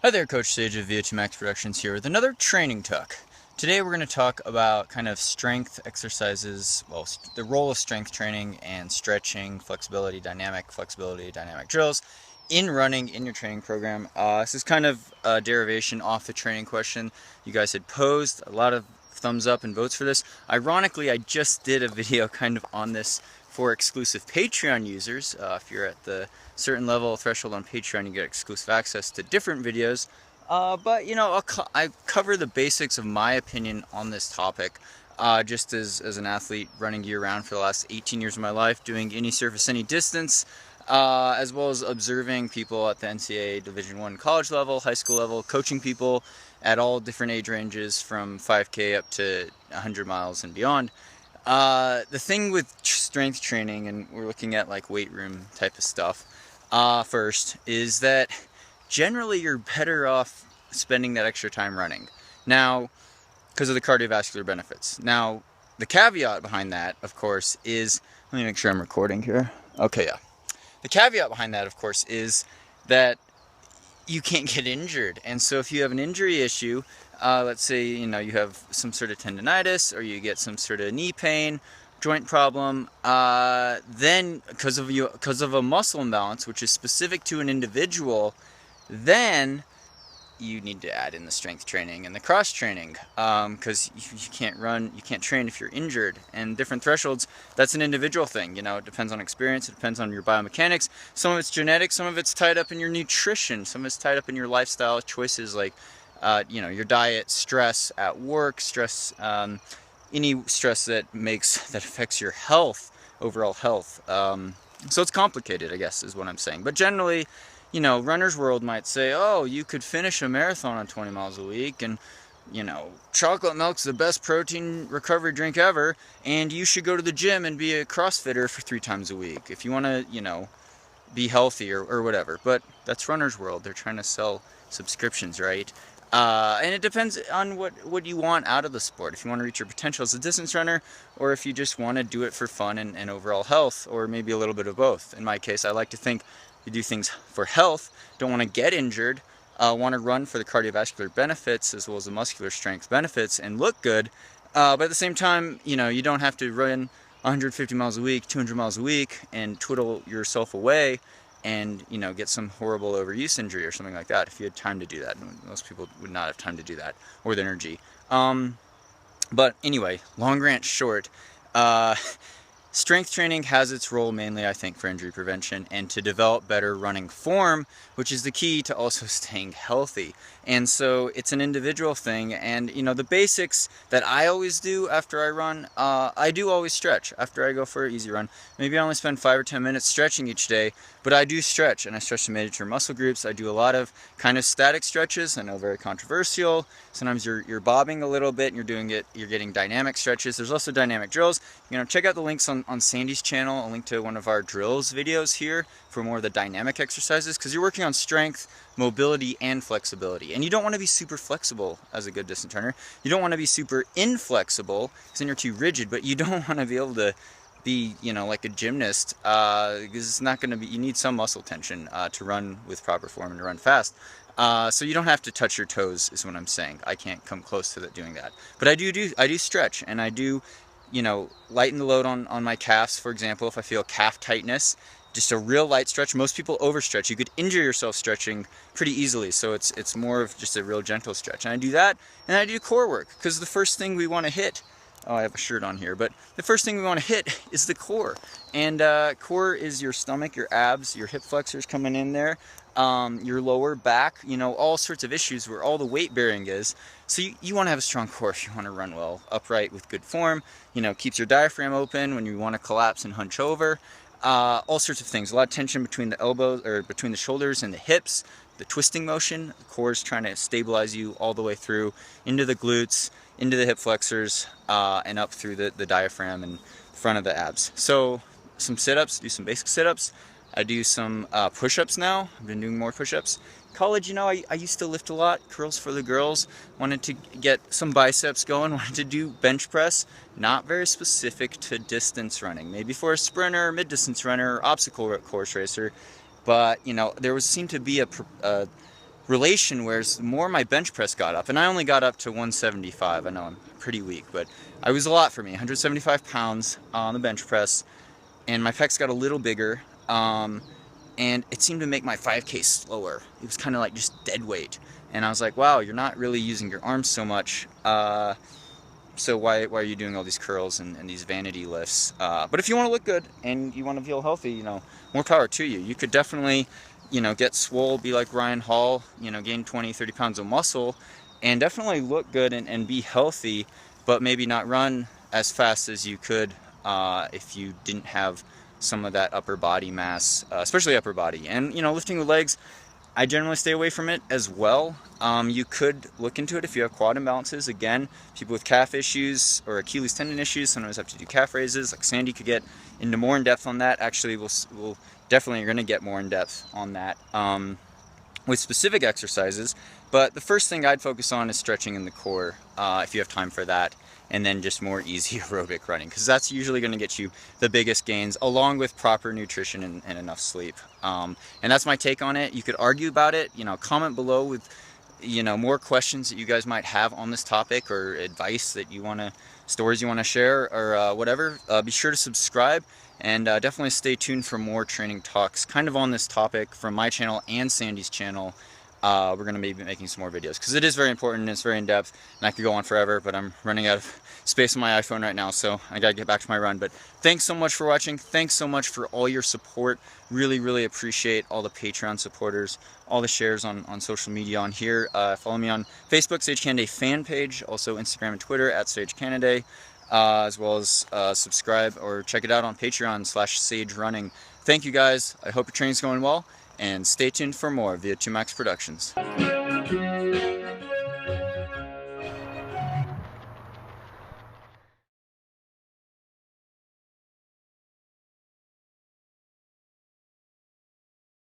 Hi there, Coach Sage of VO2 Max Productions here with another training talk. Today we're going to talk about kind of strength exercises, well, the role of strength training and stretching, dynamic flexibility, dynamic drills in running in your training program. This is kind of a derivation off the training question you guys had posed. A lot of thumbs up and votes for this. Ironically, I just did a video kind of on this for exclusive Patreon users. If you're at the certain level threshold on Patreon, you get exclusive access to different videos. But you know, I cover the basics of my opinion on this topic. Just as an athlete running year-round for the last 18 years of my life, doing any surface, any distance, as well as observing people at the NCAA Division I college level, high school level, coaching people at all different age ranges from 5K up to 100 miles and beyond. The thing with strength training, and we're looking at like weight room type of stuff first, is that generally you're better off spending that extra time running. Now, because of the cardiovascular benefits. Now, the caveat behind that, of course, is, let me make sure I'm recording here. Okay, yeah. The caveat behind that, of course, is that you can't get injured. And so if you have an injury issue, let's say you have some sort of tendonitis or you get some sort of knee pain, joint problem, then because of a muscle imbalance, which is specific to an individual, then you need to add in the strength training and the cross training, because you can't train if you're injured. And different thresholds, that's an individual thing. It depends on experience, it depends on your biomechanics. Some of it's genetic, some of it's tied up in your nutrition, some of it's tied up in your lifestyle choices, like your diet, stress at work, stress, any stress that affects your health, overall health. So it's complicated, I guess, is what I'm saying. But generally, Runner's World might say, oh, you could finish a marathon on 20 miles a week, and, chocolate milk's the best protein recovery drink ever, and you should go to the gym and be a CrossFitter for 3 times a week if you want to, be healthy or whatever. But that's Runner's World. They're trying to sell subscriptions, right? And it depends on what you want out of the sport. If you want to reach your potential as a distance runner, or if you just want to do it for fun and overall health, or maybe a little bit of both. In my case, I like to think you do things for health, don't want to get injured, want to run for the cardiovascular benefits as well as the muscular strength benefits and look good. But at the same time, you don't have to run 150 miles a week, 200 miles a week and twiddle yourself away and get some horrible overuse injury or something like that if you had time to do that. Most people would not have time to do that, or the energy. But anyway, long rant short, strength training has its role mainly, I think, for injury prevention and to develop better running form, which is the key to also staying healthy. And so it's an individual thing, and the basics that I always do after I run, I do always stretch after I go for an easy run. Maybe I only spend 5 or 10 minutes stretching each day, but I do stretch, and I stretch the major muscle groups. I do a lot of kind of static stretches. I know, very controversial. Sometimes you're bobbing a little bit and you're getting dynamic stretches. There's also dynamic drills. Check out the links on Sandy's channel. I'll link to one of our drills videos here for more of the dynamic exercises, because you're working on strength, mobility, and flexibility. And you don't want to be super flexible as a good distance runner. You don't want to be super inflexible, because then you're too rigid, but you don't want to be able to be, like a gymnast, because it's not going to be, you need some muscle tension to run with proper form and to run fast. So you don't have to touch your toes, is what I'm saying. I can't come close to doing that. But I do stretch, and I do, lighten the load on my calves, for example, if I feel calf tightness. Just a real light stretch. Most people overstretch. You could injure yourself stretching pretty easily, so it's more of just a real gentle stretch. And I do that, and I do core work, because the first thing we want to hit, oh, I have a shirt on here, but the first thing we want to hit is the core. And core is your stomach, your abs, your hip flexors coming in there, your lower back, all sorts of issues where all the weight bearing is. So you want to have a strong core if you want to run well, upright with good form, keeps your diaphragm open when you want to collapse and hunch over. All sorts of things. A lot of tension between the elbows, or between the shoulders and the hips, the twisting motion. The core is trying to stabilize you all the way through into the glutes, into the hip flexors, and up through the diaphragm and front of the abs. So some sit-ups, do some basic sit-ups. I do some push-ups now. I've been doing more push-ups. College, I used to lift a lot, curls for the girls, wanted to get some biceps going, wanted to do bench press, not very specific to distance running, maybe for a sprinter, mid-distance runner, obstacle course racer, but there seemed to be a relation, whereas the more my bench press got up, and I only got up to 175, I know I'm pretty weak, but it was a lot for me, 175 pounds on the bench press, and my pecs got a little bigger, and it seemed to make my 5K slower. It was kind of like just dead weight, and I was like, wow, you're not really using your arms so much, so why are you doing all these curls and these vanity lifts? But if you want to look good and you want to feel healthy, you know, more power to you. You could definitely, you know, get swole, be like Ryan Hall, you know, gain 20-30 pounds of muscle, and definitely look good and be healthy, but maybe not run as fast as you could if you didn't have some of that upper body mass, especially upper body. And, you know, lifting the legs, I generally stay away from it as well. You could look into it if you have quad imbalances. Again, people with calf issues or Achilles tendon issues sometimes have to do calf raises. Like Sandy could get into more in depth on that. Actually, we'll definitely are going to get more in depth on that with specific exercises. But the first thing I'd focus on is stretching in the core if you have time for that, and then just more easy aerobic running, because that's usually going to get you the biggest gains, along with proper nutrition and enough sleep. And that's my take on it. You could argue about it, you know, comment below with, you know, more questions that you guys might have on this topic, or advice that you want to, stories you want to share, or whatever. Be sure to subscribe, and definitely stay tuned for more training talks kind of on this topic from my channel and Sandy's channel. We're going to be making some more videos because it is very important and it's very in-depth, and I could go on forever, but I'm running out of space on my iPhone right now, so I gotta get back to my run. But thanks so much for watching. Thanks so much for all your support. Really appreciate all the Patreon supporters, all the shares on social media on here. Follow me on Facebook, Sage Canaday fan page, also Instagram and Twitter at Sage Canaday, as well as subscribe or check it out on Patreon/Sage Running. Thank you guys. I hope your training's going well, and stay tuned for more via 2Max Productions.